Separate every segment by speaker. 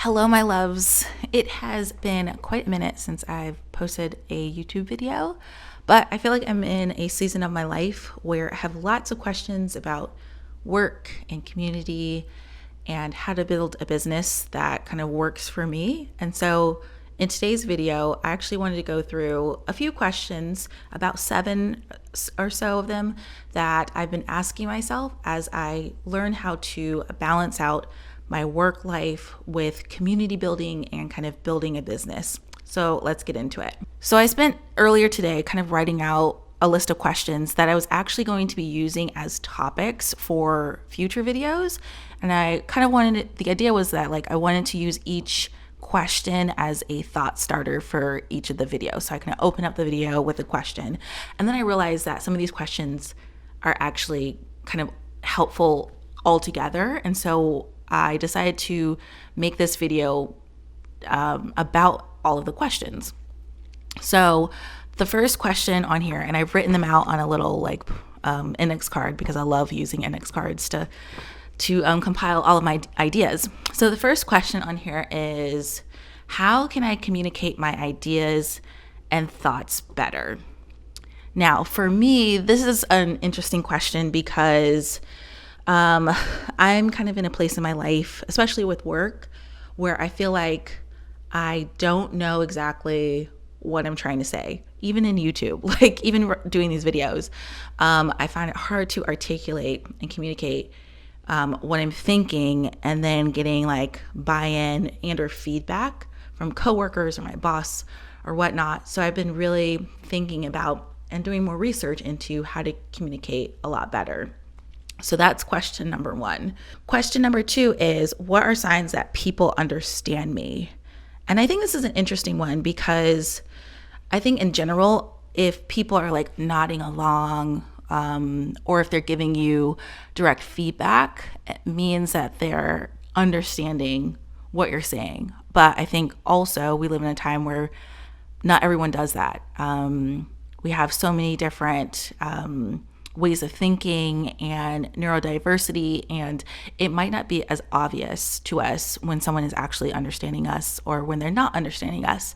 Speaker 1: Hello, my loves. It has been quite a minute since I've posted a YouTube video, but I feel like I'm in a season of my life where I have lots of questions about work and community and how to build a business that kind of works for me. And so in today's video, I actually wanted to go through a few questions, about 7 or so of them, that I've been asking myself as I learn how to balance out my work life with community building and kind of building a business. So let's get into it. So I spent earlier today kind of writing out a list of questions that I was actually going to be using as topics for future videos. And I kind of wanted the idea was that I wanted to use each question as a thought starter for each of the videos. So I can open up the video with a question. And then I realized that some of these questions are actually kind of helpful altogether. And so I decided to make this video about all of the questions. So the first question on here, and I've written them out on a little index card because I love using index cards to compile all of my ideas. So the first question on here is, how can I communicate my ideas and thoughts better? Now, for me, this is an interesting question because I'm kind of in a place in my life, especially with work, where I feel like I don't know exactly what I'm trying to say. Even in YouTube, even doing these videos, I find it hard to articulate and communicate what I'm thinking, and then getting buy-in and or feedback from coworkers or my boss or whatnot. So I've been really thinking about and doing more research into how to communicate a lot better. So that's question number 1. Question number 2 is, what are signs that people understand me? And I think this is an interesting one because I think in general, if people are nodding along, or if they're giving you direct feedback, it means that they're understanding what you're saying. But I think also we live in a time where not everyone does that. We have so many different ways of thinking and neurodiversity, and it might not be as obvious to us when someone is actually understanding us or when they're not understanding us.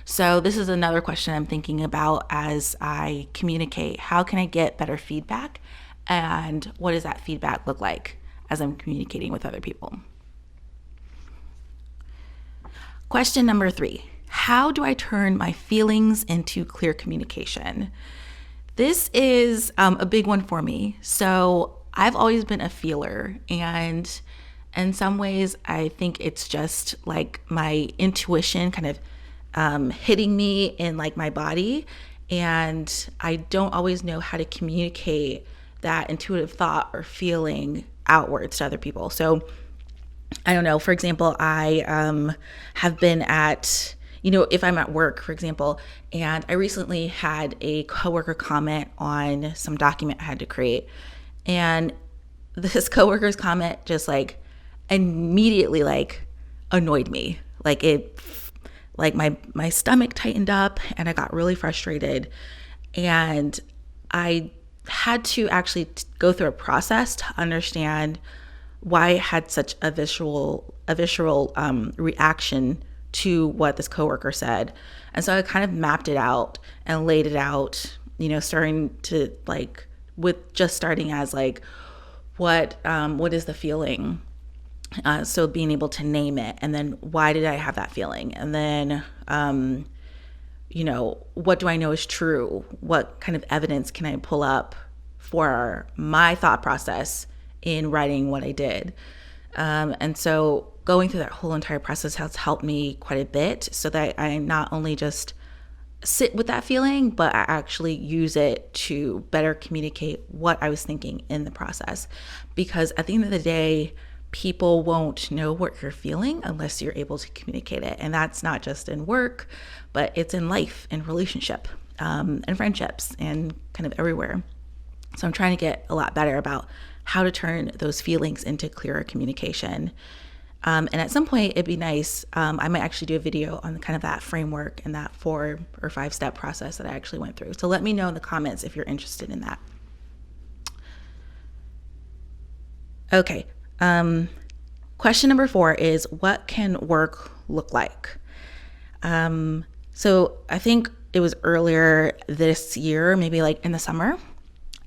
Speaker 1: So this is another question I'm thinking about as I communicate. How can I get better feedback, and what does that feedback look like as I'm communicating with other people? Question number 3, how do I turn my feelings into clear communication? This is a big one for me. So I've always been a feeler, and in some ways I think it's just my intuition kind of hitting me in my body, and I don't always know how to communicate that intuitive thought or feeling outwards to other people. So I don't know, for example, I have been at, if I'm at work, for example, and I recently had a coworker comment on some document I had to create, and this coworker's comment just immediately annoyed me. My stomach tightened up and I got really frustrated, and I had to actually go through a process to understand why I had such a visceral reaction to what this coworker said. And so I kind of mapped it out and laid it out, starting to starting as what is the feeling? So being able to name it, and then why did I have that feeling? And then, what do I know is true? What kind of evidence can I pull up for my thought process in writing what I did? And so going through that whole entire process has helped me quite a bit, so that I not only just sit with that feeling, but I actually use it to better communicate what I was thinking in the process. Because at the end of the day, people won't know what you're feeling unless you're able to communicate it. And that's not just in work, but it's in life and relationship, and friendships, and kind of everywhere. So I'm trying to get a lot better about how to turn those feelings into clearer communication. And at some point, it'd be nice, I might actually do a video on kind of that framework and that 4 or 5 step process that I actually went through. So let me know in the comments if you're interested in that. Okay. Question number 4 is, what can work look like? So I think it was earlier this year, maybe like in the summer,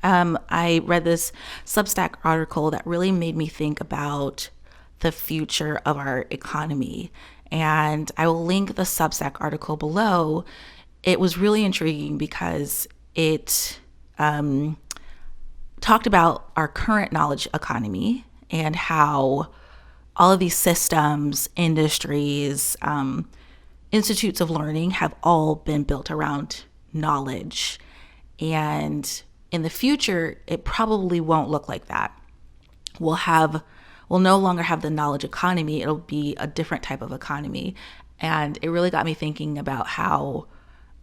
Speaker 1: I read this Substack article that really made me think about the future of our economy. And I will link the Substack article below. It was really intriguing because it talked about our current knowledge economy and how all of these systems, industries, institutes of learning have all been built around knowledge. And in the future, it probably won't look like that. We'll no longer have the knowledge economy. It'll be a different type of economy. And it really got me thinking about how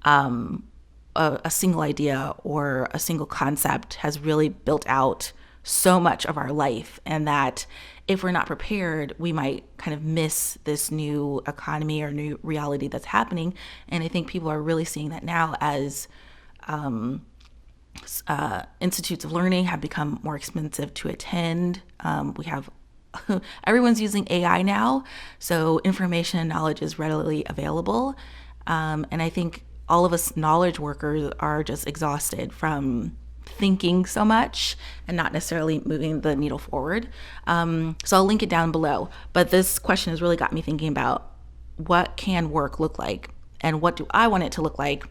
Speaker 1: a single idea or a single concept has really built out so much of our life, and that if we're not prepared, we might kind of miss this new economy or new reality that's happening. And I think people are really seeing that now as institutes of learning have become more expensive to attend. We have everyone's using AI now, so information and knowledge is readily available. And I think all of us knowledge workers are just exhausted from thinking so much and not necessarily moving the needle forward. So I'll link it down below. But this question has really got me thinking about, what can work look like and what do I want it to look like?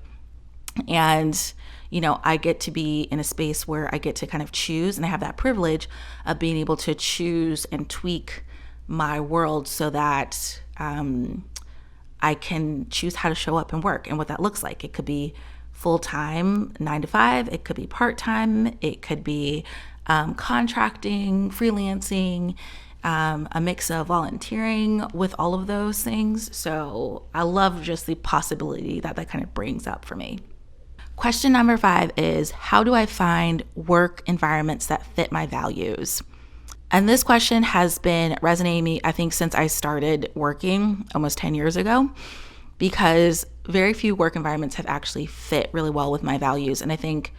Speaker 1: And, I get to be in a space where I get to kind of choose, and I have that privilege of being able to choose and tweak my world so that I can choose how to show up and work and what that looks like. It could be full-time, 9 to 5. It could be part-time. It could be contracting, freelancing, a mix of volunteering with all of those things. So I love just the possibility that kind of brings up for me. Question number 5 is, how do I find work environments that fit my values? And this question has been resonating me, I think, since I started working almost 10 years ago, because very few work environments have actually fit really well with my values. And I think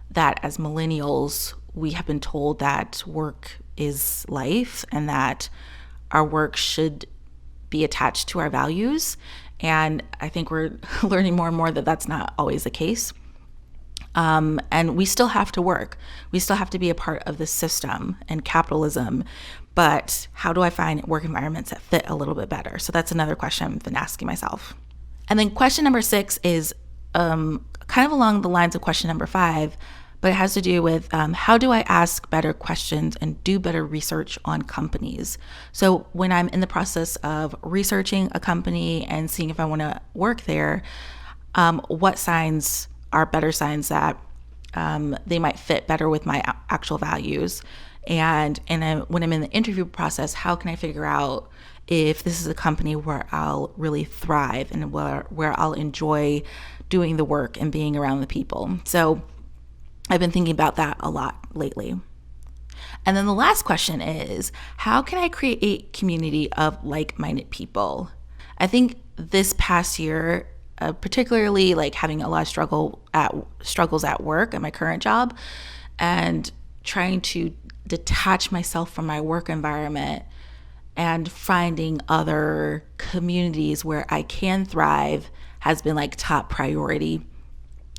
Speaker 1: that as millennials, we have been told that work is life and that our work should be attached to our values. And I think we're learning more and more that that's not always the case. And we still have to work. We still have to be a part of the system and capitalism. But how do I find work environments that fit a little bit better? So that's another question I've been asking myself. And then question number 6 is kind of along the lines of question number 5, but it has to do with how do I ask better questions and do better research on companies? So when I'm in the process of researching a company and seeing if I want to work there, what signs are better signs that they might fit better with my actual values? And when I'm in the interview process, how can I figure out if this is a company where I'll really thrive and where I'll enjoy doing the work and being around the people? So I've been thinking about that a lot lately. And then the last question is, how can I create a community of like-minded people? I think this past year, particularly like having a lot of struggles at work at my current job, and trying to detach myself from my work environment and finding other communities where I can thrive has been like top priority.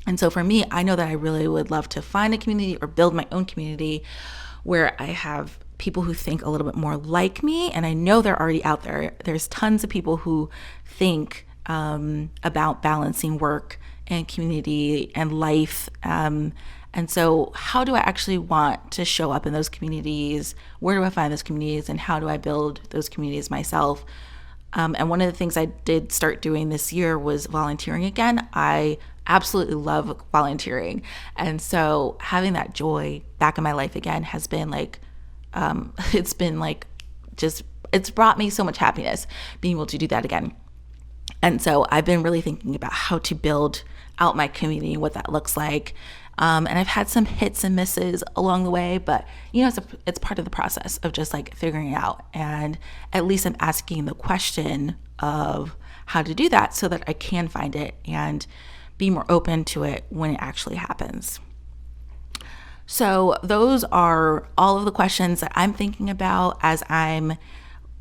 Speaker 1: And so for me, I know that I really would love to find a community or build my own community where I have people who think a little bit more like me. And I know they're already out there. There's tons of people who think about balancing work and community and life. And so how do I actually want to show up in those communities? Where do I find those communities, and how do I build those communities myself? And one of the things I did start doing this year was volunteering again. I absolutely love volunteering. And so having that joy back in my life again has been like, it's brought me so much happiness being able to do that again. And so I've been really thinking about how to build out my community, what that looks like. And I've had some hits and misses along the way, but it's part of the process of just like figuring it out. And at least I'm asking the question of how to do that so that I can find it and be more open to it when it actually happens. So those are all of the questions that I'm thinking about as I'm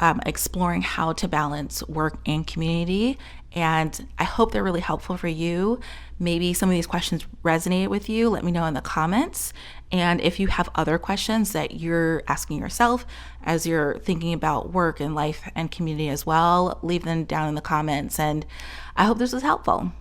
Speaker 1: exploring how to balance work and community. And I hope they're really helpful for you. Maybe some of these questions resonate with you. Let me know in the comments. And if you have other questions that you're asking yourself as you're thinking about work and life and community as well, leave them down in the comments. And I hope this was helpful.